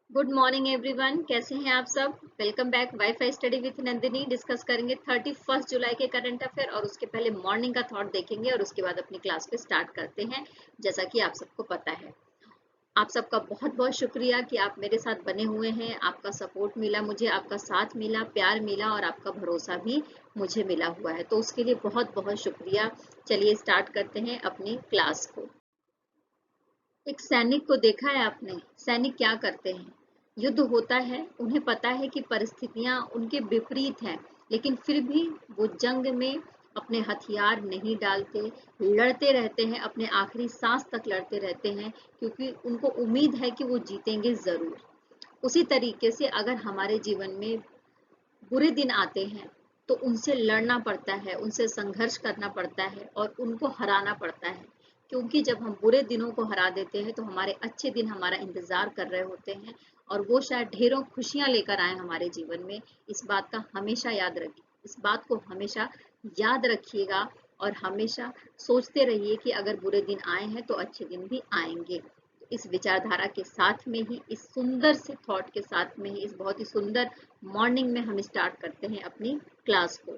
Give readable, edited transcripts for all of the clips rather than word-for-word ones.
Good morning everyone, कैसे हैं आप सब। Welcome back wifi study with Nandini. Discuss करेंगे 31 जुलाई के करंट अफेयर और उसके पहले मॉर्निंग का थॉट देखेंगे और उसके बाद अपनी क्लास पे स्टार्ट करते हैं। जैसा कि आप सबको पता है, आप सबका बहुत बहुत शुक्रिया कि आप मेरे साथ बने हुए हैं। आपका सपोर्ट मिला मुझे, आपका साथ मिला, प्यार मिला और आपका भरोसा भी मुझे मिला हुआ है, तो उसके लिए बहुत बहुत शुक्रिया। चलिए स्टार्ट करते हैं अपनी क्लास को। एक सैनिक को देखा है आपने? सैनिक क्या करते हैं? युद्ध होता है, उन्हें पता है कि परिस्थितियां उनके विपरीत हैं, लेकिन फिर भी वो जंग में अपने हथियार नहीं डालते, लड़ते रहते हैं, अपने आखिरी सांस तक लड़ते रहते हैं, क्योंकि उनको उम्मीद है कि वो जीतेंगे जरूर। उसी तरीके से अगर हमारे जीवन में बुरे दिन आते हैं तो उनसे लड़ना पड़ता है, उनसे संघर्ष करना पड़ता है और उनको हराना पड़ता है, क्योंकि जब हम बुरे दिनों को हरा देते हैं तो हमारे अच्छे दिन हमारा इंतजार कर रहे होते हैं और वो शायद ढेरों खुशियां लेकर आए हमारे जीवन में। इस बात का हमेशा याद रखिए, इस बात को हमेशा याद रखिएगा और हमेशा सोचते रहिए कि अगर बुरे दिन आए हैं तो अच्छे दिन भी आएंगे। इस विचारधारा के साथ में ही, इस सुंदर से थॉट के साथ में ही, इस बहुत ही सुंदर मॉर्निंग में हम स्टार्ट करते हैं अपनी क्लास को।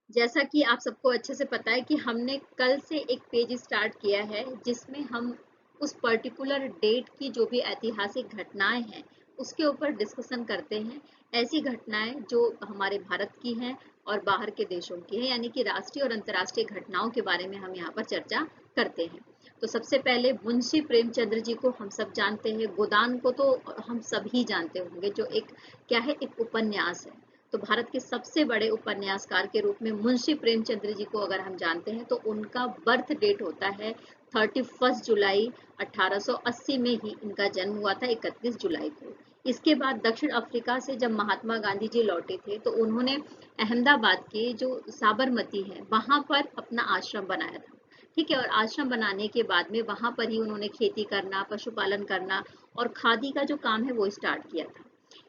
जैसा कि आप सबको अच्छे से पता है कि हमने कल से एक पेज स्टार्ट किया है जिसमें हम उस पर्टिकुलर डेट की जो भी ऐतिहासिक घटनाएं हैं उसके ऊपर डिस्कशन करते हैं। ऐसी घटनाएं जो हमारे भारत की हैं और बाहर के देशों की हैं, यानी कि राष्ट्रीय और अंतर्राष्ट्रीय घटनाओं के बारे में हम यहाँ पर चर्चा करते हैं। तो सबसे पहले मुंशी प्रेमचंद्र जी को हम सब जानते हैं, गोदान को तो हम सभी जानते होंगे, जो एक क्या है, एक उपन्यास है। तो भारत के सबसे बड़े उपन्यासकार के रूप में मुंशी प्रेमचंद्र जी को अगर हम जानते हैं तो उनका बर्थ डेट होता है 31 जुलाई 1880 में ही इनका जन्म हुआ था, 31 जुलाई को। इसके बाद दक्षिण अफ्रीका से जब महात्मा गांधी जी लौटे थे तो उन्होंने अहमदाबाद के जो साबरमती है वहां पर अपना आश्रम बनाया था। ठीक है, और आश्रम बनाने के बाद में वहां पर ही उन्होंने खेती करना, पशुपालन करना और खादी का जो काम है वो स्टार्ट किया था।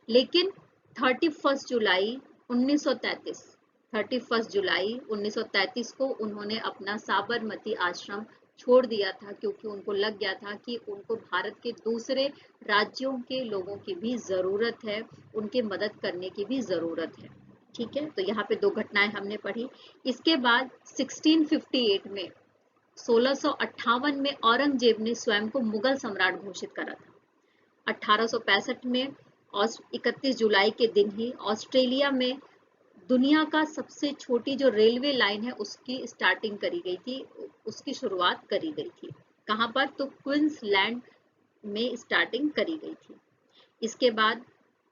लेकिन 31 जुलाई 1933 31 जुलाई 1933 को उन्होंने अपना साबरमती आश्रम छोड़ दिया था, क्योंकि उनको लग गया था कि उनको भारत के दूसरे राज्यों के लोगों की भी जरूरत है, उनके मदद करने की भी जरूरत है। ठीक है, तो यहाँ पे दो घटनाएं हमने पढ़ी। इसके बाद 1658 में 1658 में औरंगजेब ने स्वयं को मुगल सम्राट घोषित करा था। 1865 में 31 जुलाई के दिन ही ऑस्ट्रेलिया में दुनिया का सबसे छोटी जो रेलवे लाइन है उसकी स्टार्टिंग करी गई थी, उसकी शुरुआत करी गई थी। कहां पर? तो क्वींसलैंड में स्टार्टिंग करी गई थी। इसके बाद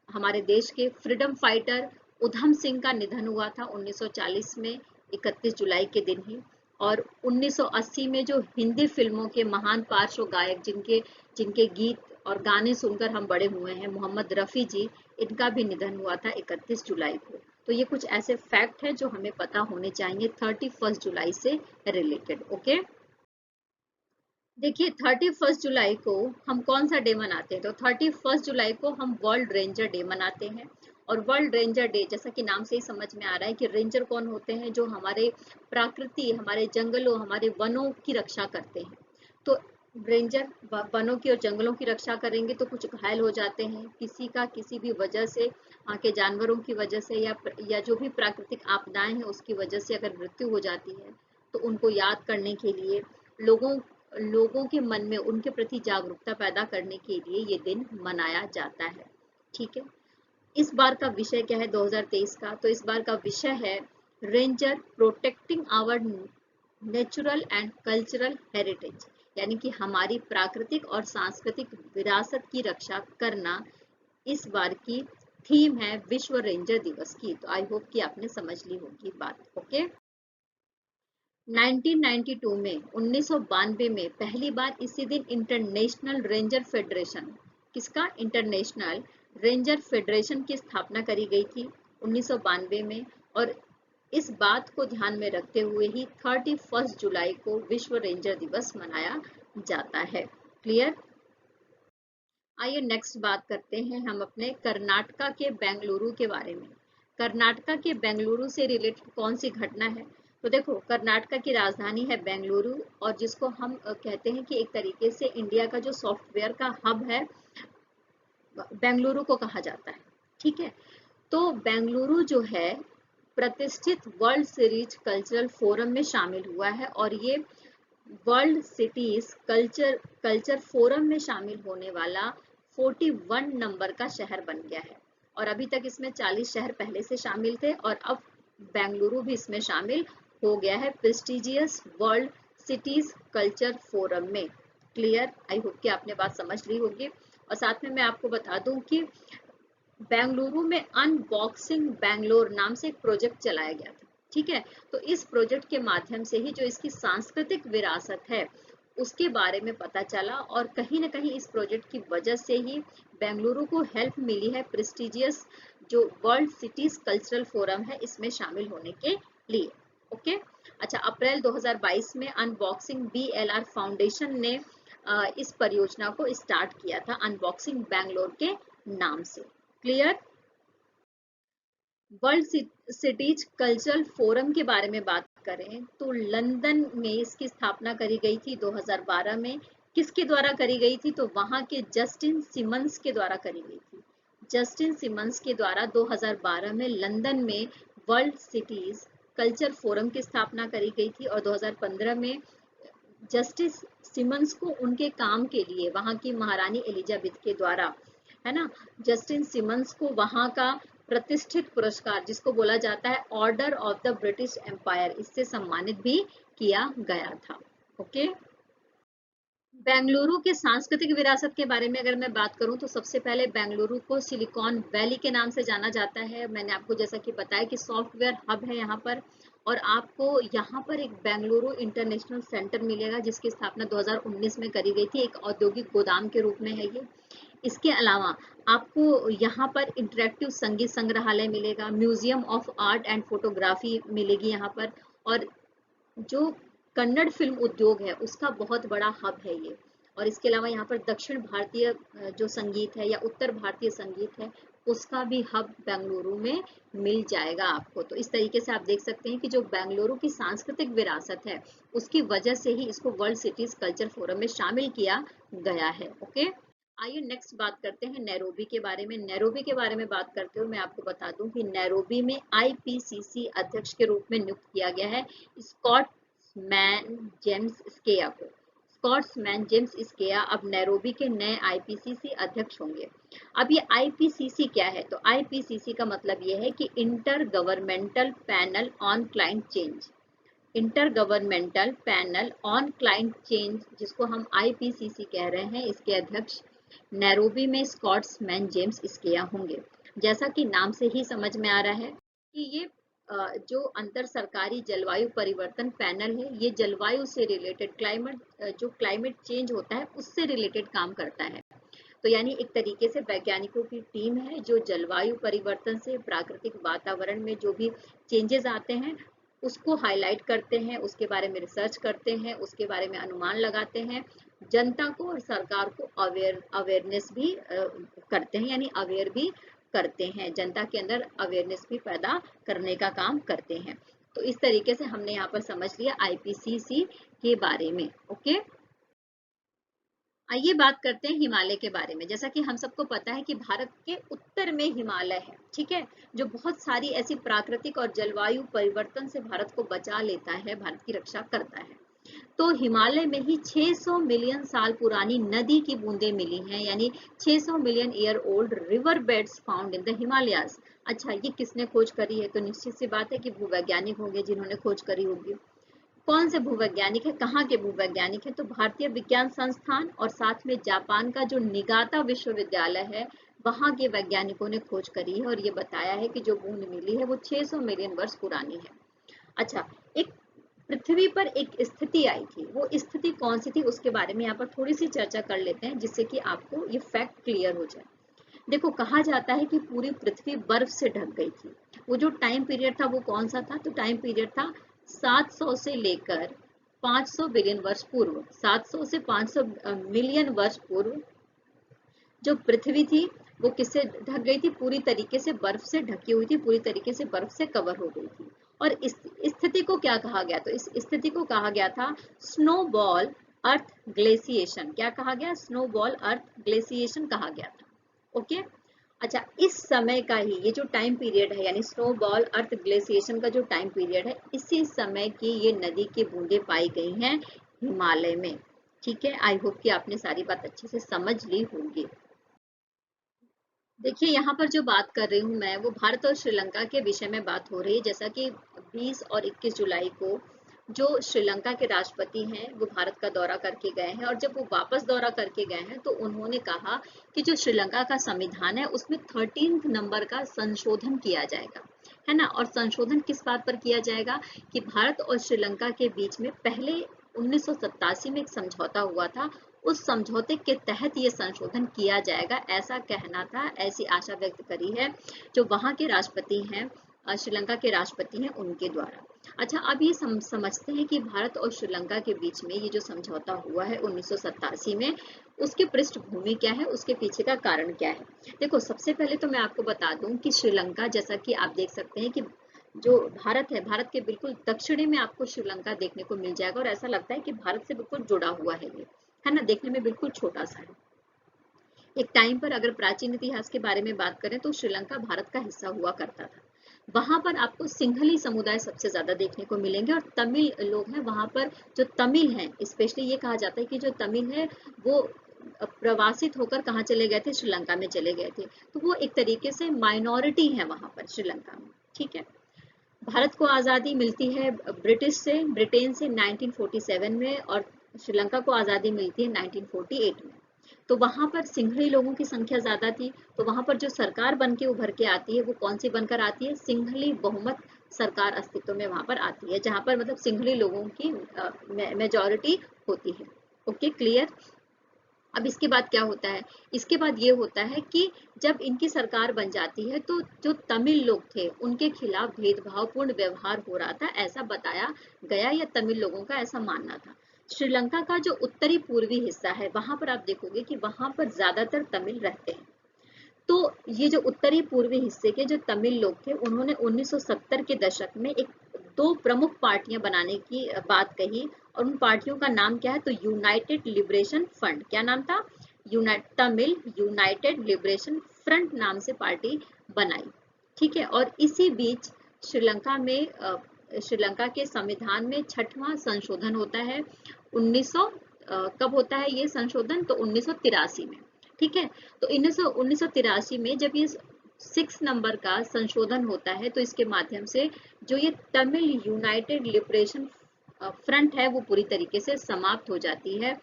हमारे देश के फ्रीडम फाइटर उधम सिंह का निधन हुआ था 1940 में 31 जुलाई के दिन ही। और 1980 में जो हिंदी फिल्मों के महान पार्श्व गायक जिनके जिनके गीत और गाने सुनकर हम बड़े हुए हैं, मोहम्मद रफी जी, इनका भी निधन हुआ था 31 जुलाई को। तो ये कुछ ऐसे फैक्ट है जो हमें पता होने चाहिए 31 जुलाई से रिलेटेड। ओके, देखिए 31 जुलाई को हम कौन सा डे मनाते हैं? तो 31 जुलाई को हम वर्ल्ड रेंजर डे मनाते हैं। और वर्ल्ड रेंजर डे, जैसा कि नाम से ही समझ में आ रहा है कि रेंजर कौन होते हैं? जो हमारे प्रकृति, हमारे जंगलों, हमारे वनों की रक्षा करते हैं। तो रेंजर वनों की और जंगलों की रक्षा करेंगे तो कुछ घायल हो जाते हैं, किसी का किसी भी वजह से, वहाँ के जानवरों की वजह से या जो भी प्राकृतिक आपदाएं हैं उसकी वजह से अगर मृत्यु हो जाती है तो उनको याद करने के लिए, लोगों लोगों के मन में उनके प्रति जागरूकता पैदा करने के लिए ये दिन मनाया जाता है। ठीक है, इस बार का विषय क्या है 2023 का? तो इस बार का विषय है ranger protecting our natural and cultural heritage, यानी कि हमारी प्राकृतिक और सांस्कृतिक विरासत की रक्षा करना इस बार की थीम है विश्व रेंजर दिवस की। तो आई होप कि आपने समझ ली होगी बात। ओके, 1992 में 1992 में पहली बार इसी दिन इंटरनेशनल रेंजर फेडरेशन, किसका? इंटरनेशनल रेंजर फेडरेशन की स्थापना करी गई थी 1992 में। और इस बात को ध्यान में रखते हुए ही 31 जुलाई को विश्व रेंजर दिवस मनाया जाता है। क्लियर? आइए नेक्स्ट बात करते हैं हम अपने कर्नाटका के बेंगलुरु के बारे में। कर्नाटका के बेंगलुरु से रिलेटेड कौन सी घटना है? तो देखो, कर्नाटका की राजधानी है बेंगलुरु और जिसको हम कहते हैं कि एक तरीके से इंडिया का जो सॉफ्टवेयर का हब है, बेंगलुरु को कहा जाता है। ठीक है, तो बेंगलुरु जो है प्रतिष्ठित वर्ल्ड सीरीज कल्चरल फोरम में शामिल हुआ है और ये वर्ल्ड सिटीज कल्चर फोरम में शामिल होने वाला 41 नंबर का शहर बन गया है। और अभी तक इसमें 40 शहर पहले से शामिल थे और अब बेंगलुरु भी इसमें शामिल हो गया है prestigious world cities culture forum में। क्लियर? आई होप कि आपने बात समझ ली होगी। और साथ में मैं आपको बता दूं कि बेंगलुरु में अनबॉक्सिंग बैंगलोर नाम से एक प्रोजेक्ट चलाया गया था। ठीक है, तो इस प्रोजेक्ट के माध्यम से ही जो इसकी सांस्कृतिक विरासत है उसके बारे में पता चला और कहीं ना कहीं इस प्रोजेक्ट की वजह से ही बेंगलुरु को हेल्प मिली है प्रेस्टिजियस जो वर्ल्ड सिटीज कल्चरल फोरम है इसमें शामिल होने के लिए। ओके, अच्छा, अप्रैल 2022 में अनबॉक्सिंग BLR फाउंडेशन ने इस परियोजना को स्टार्ट किया था अनबॉक्सिंग बैंगलोर के नाम से। Clear? World cities cultural forum के बारे में बात करें तो लंदन में इसकी स्थापना करी गई थी 2012 में। किसके द्वारा करी गई थी? तो वहां के जस्टिन सिमंस के द्वारा करी गई थी। जस्टिन सिमंस के द्वारा 2012 में लंदन में वर्ल्ड सिटीज कल्चर फोरम की स्थापना करी गई थी और 2015 में जस्टिस सिमंस को उनके काम के लिए वहां की महारानी एलिजाबेथ के द्वारा, है ना, जस्टिन सिमंस को वहां का प्रतिष्ठित पुरस्कार जिसको बोला जाता है order of the British empire, इससे सम्मानित भी किया गया था। ओके, बेंगलुरु के सांस्कृतिक विरासत के बारे में अगर मैं बात करूं तो सबसे पहले बेंगलुरु को सिलिकॉन वैली के नाम से जाना जाता है। मैंने आपको जैसा कि बताया कि सॉफ्टवेयर हब है यहाँ पर और आपको यहाँ पर एक बेंगलुरु इंटरनेशनल सेंटर मिलेगा जिसकी स्थापना 2019 में करी गई थी। एक औद्योगिक गोदाम के रूप में है ये। इसके अलावा आपको यहाँ पर इंटरेक्टिव संगीत संग्रहालय मिलेगा, museum of art and photography मिलेगी यहाँ पर और जो कन्नड़ फिल्म उद्योग है उसका बहुत बड़ा हब है ये। और इसके अलावा यहाँ पर दक्षिण भारतीय जो संगीत है या उत्तर भारतीय संगीत है उसका भी हब बेंगलुरु में मिल जाएगा आपको। तो इस तरीके से आप देख सकते हैं कि जो बेंगलुरु की सांस्कृतिक विरासत है उसकी वजह से ही इसको वर्ल्ड सिटीज कल्चर फोरम में शामिल किया गया है। ओके, आइए नेक्स्ट बात करते हैं नैरोबी के बारे में। नैरोबी के बारे में बात करते हुए मैं आपको बता दूं कि नैरोबी में IPCC अध्यक्ष के रूप में नियुक्त किया गया है स्कॉट्समैन जेम्स स्केया को। स्कॉट्समैन जेम्स स्केया अब नैरोबी के नए IPCC अध्यक्ष होंगे। अब ये IPCC क्या है? तो IPCC का मतलब ये है कि inter governmental panel on climate change. Inter governmental panel on climate change जिसको हम IPCC कह रहे हैं, इसके अध्यक्ष नैरोबी में स्कॉट्समैन जेम्स स्केया होंगे। जैसा कि नाम से ही समझ में आ रहा है कि ये जो अंतर सरकारी जलवायु परिवर्तन पैनल है ये जलवायु से रिलेटेड जो क्लाइमेट चेंज होता है उससे रिलेटेड काम करता है। तो यानी एक तरीके से वैज्ञानिकों की टीम है जो जलवायु परिवर्तन से प्राकृतिक वातावरण में जो भी चेंजेस आते हैं उसको हाईलाइट करते हैं, उसके बारे में रिसर्च करते हैं, उसके बारे में अनुमान लगाते हैं, जनता को और सरकार को अवेयरनेस भी करते हैं, यानी अवेयर भी करते हैं, जनता के अंदर अवेयरनेस भी पैदा करने का काम करते हैं। तो इस तरीके से हमने यहाँ पर समझ लिया IPCC के बारे में। ओके, आइए बात करते हैं हिमालय के बारे में। जैसा कि हम सबको पता है कि भारत के उत्तर में हिमालय है, ठीक है, जो बहुत सारी ऐसी प्राकृतिक और जलवायु परिवर्तन से भारत को बचा लेता है, भारत की रक्षा करता है। तो हिमालय में ही 600 मिलियन साल पुरानी नदी की बूंदें मिली हैं, यानी 600 million year old river beds found in the Himalayas. अच्छा, ये किसने खोज करी है? तो निश्चित सी बात है कि भूवैज्ञानिक होंगे जिन्होंने खोज करी होगी। कौन से भूवैज्ञानिक है, कहाँ के भूवैज्ञानिक है? तो भारतीय विज्ञान संस्थान और साथ में जापान का जो निगाता विश्वविद्यालय है वहां के वैज्ञानिकों ने खोज करी है और ये बताया है कि जो बूंद मिली है वो 600 मिलियन वर्ष पुरानी है। अच्छा, एक पृथ्वी पर एक स्थिति आई थी, वो स्थिति कौन सी थी उसके बारे में यहाँ पर थोड़ी सी चर्चा कर लेते हैं जिससे कि आपको ये फैक्ट क्लियर हो जाए। देखो, कहा जाता है कि पूरी पृथ्वी बर्फ से ढक गई थी। वो जो टाइम पीरियड था वो कौन सा था? तो टाइम पीरियड था 700 से लेकर 500 बिलियन वर्ष पूर्व। 700 से 500 मिलियन वर्ष पूर्व जो पृथ्वी थी वो किससे ढक गई थी? पूरी तरीके से बर्फ से ढकी हुई थी, पूरी तरीके से बर्फ से कवर हो गई थी। और इस स्थिति को क्या कहा गया? तो इस स्थिति को कहा गया था स्नोबॉल अर्थ ग्लेसिएशन। क्या कहा गया? स्नोबॉल अर्थ ग्लेसिएशन कहा गया था। ओके। अच्छा, इस समय का ही ये जो टाइम पीरियड है, यानी स्नोबॉल अर्थ ग्लेशिएशन का जो टाइम पीरियड है, इसी समय की ये नदी की बूंदें पाई गई हैं हिमालय में। ठीक है, आई होप कि आपने सारी बात अच्छे से समझ ली होगी। देखिए, यहाँ पर जो बात कर रही हूँ मैं, वो भारत और श्रीलंका के विषय में बात हो रही है। जैसा कि 20 और 21 जुलाई को जो श्रीलंका के राष्ट्रपति हैं वो भारत का दौरा करके गए हैं, और जब वो वापस दौरा करके गए हैं तो उन्होंने कहा कि जो श्रीलंका का संविधान है उसमें 13th नंबर का संशोधन किया जाएगा, है ना। और संशोधन किस बात पर किया जाएगा कि भारत और श्रीलंका के बीच में पहले 1987 में एक समझौता हुआ था, उस समझौते के तहत ये संशोधन किया जाएगा, ऐसा कहना था, ऐसी आशा व्यक्त करी है जो वहां के राष्ट्रपति हैं, श्रीलंका के राष्ट्रपति हैं, उनके द्वारा। अच्छा, अब ये समझते हैं कि भारत और श्रीलंका के बीच में ये जो समझौता हुआ है 1987 में, उसकी पृष्ठभूमि क्या है, उसके पीछे का कारण क्या है। देखो, सबसे पहले तो मैं आपको बता दूं कि श्रीलंका, जैसा कि आप देख सकते हैं कि जो भारत है, भारत के बिल्कुल दक्षिणी में आपको श्रीलंका देखने को मिल जाएगा, और ऐसा लगता है कि भारत से बिल्कुल जुड़ा हुआ है ये, है ना। देखने में बिल्कुल छोटा सा है। एक टाइम पर अगर प्राचीन इतिहास के बारे में बात करें तो श्रीलंका भारत का हिस्सा हुआ करता था। वहां पर आपको सिंहली समुदाय सबसे ज्यादा देखने को मिलेंगे, और तमिल लोग हैं वहां पर। जो तमिल हैं, स्पेशली ये कहा जाता है कि जो तमिल है वो प्रवासित होकर कहाँ चले गए थे, श्रीलंका में चले गए थे। तो वो एक तरीके से माइनॉरिटी है वहां पर श्रीलंका में। ठीक है, भारत को आज़ादी मिलती है ब्रिटेन से 1947 में, और श्रीलंका को आज़ादी मिलती है 1948 में। तो वहां पर सिंहली लोगों की संख्या ज्यादा थी, तो वहां पर जो सरकार बन के उभर के आती है वो कौन सी बनकर आती है, सिंहली बहुमत सरकार अस्तित्व में वहां पर आती है, जहां पर मतलब सिंहली लोगों की मेजॉरिटी होती है। Okay, clear. अब इसके बाद क्या होता है, इसके बाद ये होता है कि जब इनकी सरकार बन जाती है तो जो तमिल लोग थे उनके खिलाफ भेदभावपूर्ण व्यवहार हो रहा था, ऐसा बताया गया, या तमिल लोगों का ऐसा मानना था। श्रीलंका का जो उत्तरी पूर्वी हिस्सा है वहां पर आप देखोगे कि वहां पर ज्यादातर तमिल रहते हैं। तो ये जो उत्तरी पूर्वी हिस्से के जो तमिल लोग थे, उन्होंने 1970 के दशक में एक दो प्रमुख पार्टियां बनाने की बात कही, और उन पार्टियों का नाम क्या है, तो यूनाइटेड लिबरेशन फ्रंट। क्या नाम था, तमिल यूनाइटेड लिबरेशन फ्रंट नाम से पार्टी बनाई। ठीक है, और इसी बीच श्रीलंका में श्रीलंका के संविधान में 6वां संशोधन होता है। 1900 कब होता है ये संशोधन, तो 1983 में। ठीक है, तो 1983 में जब ये 6 नंबर का संशोधन होता है, तो इसके माध्यम से जो ये तमिल यूनाइटेड लिबरेशन फ्रंट है वो पूरी तरीके से समाप्त हो जाती है,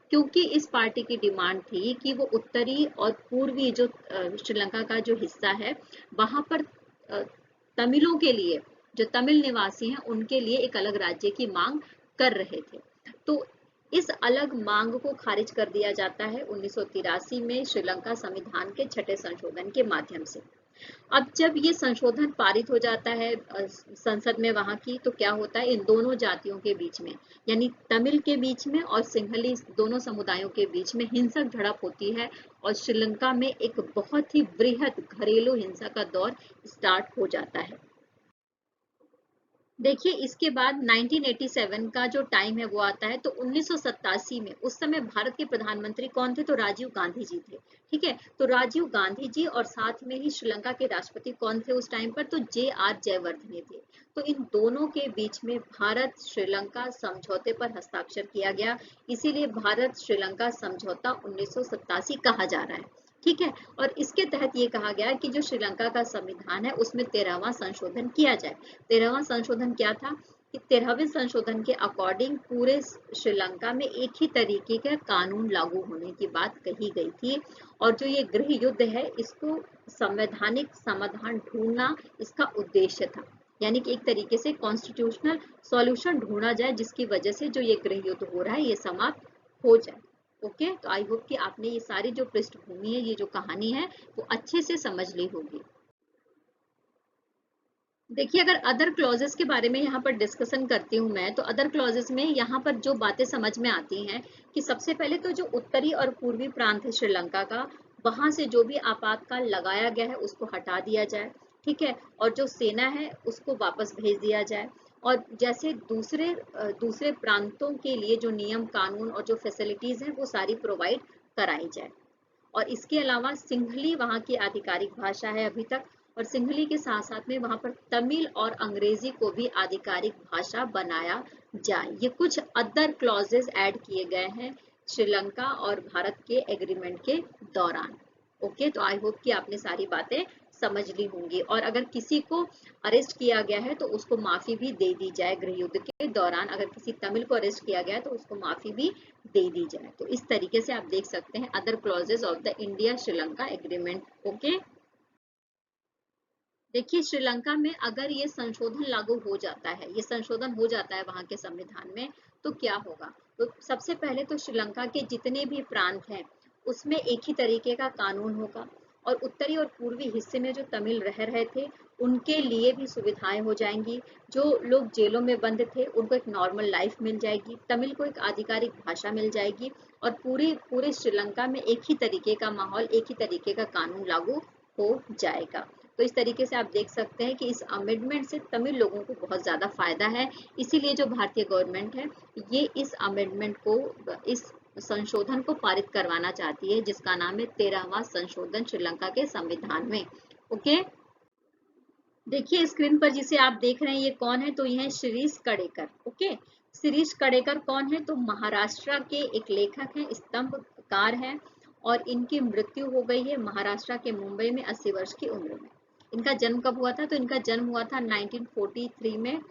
क्योंकि इस पार्टी की डिमांड थी कि वो उत्तरी और पूर्वी जो श्रीलंका का जो हिस्सा है वहां पर अ, तमिलों के लिए, जो तमिल निवासी हैं उनके लिए एक अलग राज्य की मांग कर रहे थे। तो इस अलग मांग को खारिज कर दिया जाता है 1983 में श्रीलंका संविधान के 6ठे संशोधन के माध्यम से। अब जब ये संशोधन पारित हो जाता है संसद में वहां की, तो क्या होता है, इन दोनों जातियों के बीच में, यानी तमिल के बीच में और सिंहली दोनों समुदायों के बीच में हिंसक झड़प होती है, और श्रीलंका में एक बहुत ही वृहद घरेलू हिंसा का दौर स्टार्ट हो जाता है। देखिए, इसके बाद 1987 का जो टाइम है वो आता है, तो 1987 में उस समय भारत के प्रधानमंत्री कौन थे, तो राजीव गांधी जी थे। ठीक है, तो राजीव गांधी जी और साथ में ही श्रीलंका के राष्ट्रपति कौन थे उस टाइम पर, तो JR जयवर्धने थे। तो इन दोनों के बीच में भारत श्रीलंका समझौते पर हस्ताक्षर किया गया, इसीलिए भारत श्रीलंका समझौता 1987 कहा जा रहा है। ठीक है, और इसके तहत ये कहा गया कि जो श्रीलंका का संविधान है उसमें 13वां संशोधन किया जाए। 13वां संशोधन क्या था कि 13वें संशोधन के अकॉर्डिंग पूरे श्रीलंका में एक ही तरीके का कानून लागू होने की बात कही गई थी, और जो ये गृह युद्ध है इसको संवैधानिक समाधान ढूंढना इसका उद्देश्य था, यानी कि एक तरीके से कॉन्स्टिट्यूशनल सॉल्यूशन ढूंढा जाए जिसकी वजह से जो ये गृह युद्ध हो रहा है ये समाप्त हो जाए। ओके, तो आई होप कि आपने ये सारी जो पृष्ठभूमि है, ये जो कहानी है वो अच्छे से समझ ली होगी। देखिए, अगर अदर क्लॉजेस के बारे में यहाँ पर डिस्कशन करती हूँ मैं, तो अदर क्लॉजेस में यहाँ पर जो बातें समझ में आती हैं कि सबसे पहले तो जो उत्तरी और पूर्वी प्रांत है श्रीलंका का, वहां से जो भी आपातकाल लगाया गया है उसको हटा दिया जाए। ठीक है, और जो सेना है उसको वापस भेज दिया जाए, और जैसे दूसरे प्रांतों के लिए जो नियम कानून और जो फैसिलिटीज हैं वो सारी प्रोवाइड कराई जाए। और इसके अलावा सिंहली वहाँ की आधिकारिक भाषा है अभी तक, और सिंहली के साथ साथ में वहाँ पर तमिल और अंग्रेजी को भी आधिकारिक भाषा बनाया जाए। ये कुछ अदर क्लॉजेस ऐड किए गए हैं श्रीलंका और भारत के एग्रीमेंट के दौरान। ओके, तो आई होप कि आपने सारी बातें समझ ली होंगी। और अगर किसी को अरेस्ट किया गया है तो उसको माफी भी दे दी जाए। गृह युद्ध के दौरान अगर किसी तमिल को अरेस्ट किया गया है तो उसको माफी भी दे दी जाए। तो इस तरीके से आप देख सकते हैं other clauses of the India Sri Lanka agreement. Okay, देखिए श्रीलंका में अगर ये संशोधन लागू हो जाता है, ये संशोधन हो जाता है वहां के संविधान में, तो क्या होगा? तो सबसे पहले तो श्रीलंका के जितने भी प्रांत हैं उसमें एक ही तरीके का कानून होगा, और उत्तरी और पूर्वी हिस्से में जो तमिल रह रहे थे उनके लिए भी सुविधाएं हो जाएंगी। जो लोग जेलों में बंद थे उनको एक नॉर्मल लाइफ मिल जाएगी, तमिल को एक आधिकारिक भाषा मिल जाएगी, और पूरे श्रीलंका में एक ही तरीके का माहौल, एक ही तरीके का कानून लागू हो जाएगा। तो इस तरीके से आप देख सकते हैं कि इस अमेंडमेंट से तमिल लोगों को बहुत ज़्यादा फायदा है। इसीलिए जो भारतीय गवर्नमेंट है ये इस अमेंडमेंट को, इस संशोधन को पारित करवाना चाहती है, जिसका नाम है 13वां संशोधन श्रीलंका के संविधान में। ओके, देखिए स्क्रीन पर जिसे आप देख रहे हैं ये कौन है? तो ये है शिरीष कडेकर। ओके, शिरीष कडेकर कौन है? तो महाराष्ट्र के एक लेखक हैं, स्तंभकार हैं, और इनकी मृत्यु हो गई है महाराष्ट्र के मुंबई में 80 वर्ष की उम्र में। इनका जन्म कब हुआ था? तो इनका जन्म हुआ था 1943 में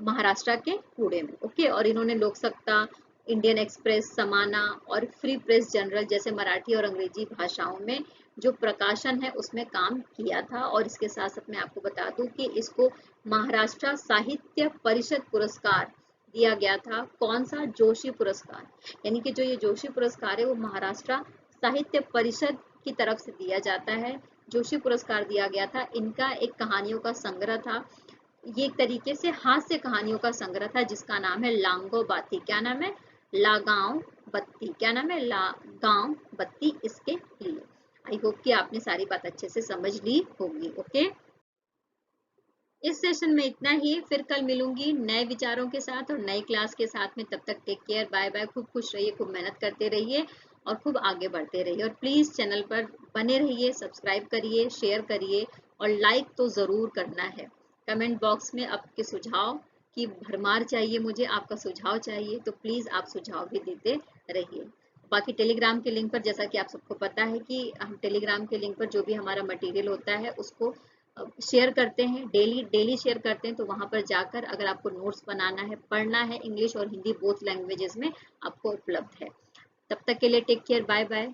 महाराष्ट्र के पुणे में। ओके, और इन्होंने लोक सत्ता, इंडियन एक्सप्रेस, समाना और फ्री प्रेस जनरल जैसे मराठी और अंग्रेजी भाषाओं में जो प्रकाशन है उसमें काम किया था। और इसके साथ साथ मैं आपको बता दूं कि इसको महाराष्ट्र साहित्य परिषद पुरस्कार दिया गया था। कौन सा? जोशी पुरस्कार। यानी कि जो ये जोशी पुरस्कार है वो महाराष्ट्र साहित्य परिषद की तरफ से दिया जाता है। जोशी पुरस्कार दिया गया था। इनका एक कहानियों का संग्रह था, ये एक तरीके से हास्य कहानियों का संग्रह था जिसका नाम है लांगो बाती। क्या नाम है? लागांव बत्ती। क्या नाम है? लागांव बत्ती। इसके लिए आई होप कि आपने सारी बात अच्छे से समझ ली होगी। ओके, इस सेशन में इतना ही। फिर कल मिलूंगी नए विचारों के साथ और नई क्लास के साथ में। तब तक टेक केयर, बाय बाय। खूब खुश रहिए, खूब मेहनत करते रहिए और खूब आगे बढ़ते रहिए। और प्लीज चैनल पर बने रहिए, सब्सक्राइब करिए, शेयर करिए और लाइक तो जरूर करना है। कमेंट बॉक्स में आपके सुझाव की भरमार चाहिए, मुझे आपका सुझाव चाहिए, तो प्लीज आप सुझाव भी देते रहिए। बाकी टेलीग्राम के लिंक पर, जैसा कि आप सबको पता है कि हम टेलीग्राम के लिंक पर जो भी हमारा मटेरियल होता है उसको शेयर करते हैं, डेली शेयर करते हैं। तो वहां पर जाकर अगर आपको नोट्स बनाना है, पढ़ना है, इंग्लिश और हिंदी बोथ लैंग्वेजेस में आपको उपलब्ध है। तब तक के लिए टेक केयर, बाय बाय।